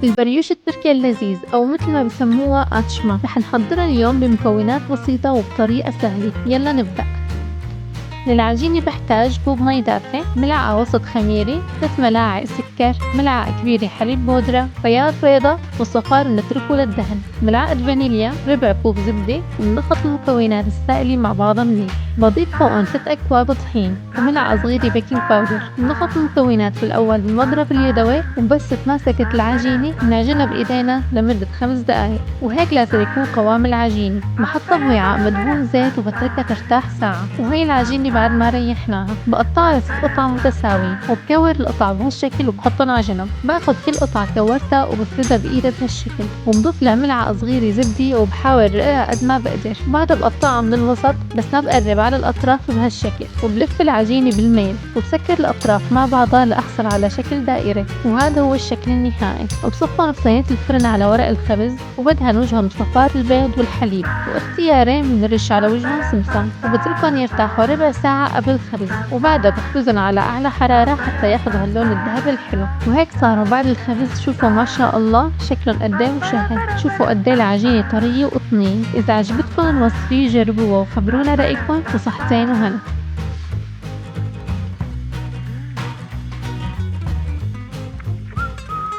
البريوش التركي اللذيذ أو مثل ما بسموها أتشما رح نحضرها اليوم بمكونات بسيطة وبطريقة سهلة. يلا نبدأ. للعجينة بحتاج كوب مي دافئ، ملعقة وسط خميرة، 3 ملاعق سكر، ملعقة كبيرة حليب بودرة، بياض بيضة، وصفار بنتركه للدهن، ملعقة فانيليا، ربع كوب زبدة، ونخلط المكونات السائلة مع بعضها منيح. بضيف فوقن 3 أكواب طحين وملعقة صغيرة بيكنج باودر. بنخلط المكونات في الأول بالمضرب اليدوي، وبس تماسكت العجينة بنعجنها بإيدينا لمدة 5 دقايق، وهيك لازم يكون قوام العجينة. بحطها بوعاء مدهون زيت وبتركها ترتاح ساعة. وهي العجينة بعد ما ريحناها بقطعها ل6 قطع متساوية، وبكور القطع بهالشكل وبحطن على جنب. باخد كل قطعة كورتها وبفردها بإيدي بهالشكل، وبضيف لها ملعقة صغيرة زبدة، وبحاول رقها قد ما بقدر. بعدها بقطعها من الوسط بس ما بقرب على الأطراف بهالشكل، وبلف العجينة بالميل وبسكر الأطراف مع بعضها لأحصل على شكل دائري. وهذا هو الشكل النهائي. وبصفن بصينية الفرن على ورق الخبز، وبدهن وجههم بصفار البيض والحليب، واختيارين بنرش على وجههم سمسم، وبتركن يرتاحوا ربع ساعة قبل الخبز. وبعدها بخبزن على أعلى حرارة حتى ياخدوا هاللون الذهبي الحلو. وهيك صاروا بعد الخبز. شوفوا ما شاء الله شكلهم قديه مشهي. شوفوا قديه العجينة طرية وقطنية. إذا عجبتكم الوصفة جربوها وخبرونا رأيكم، وصحتين وهنا.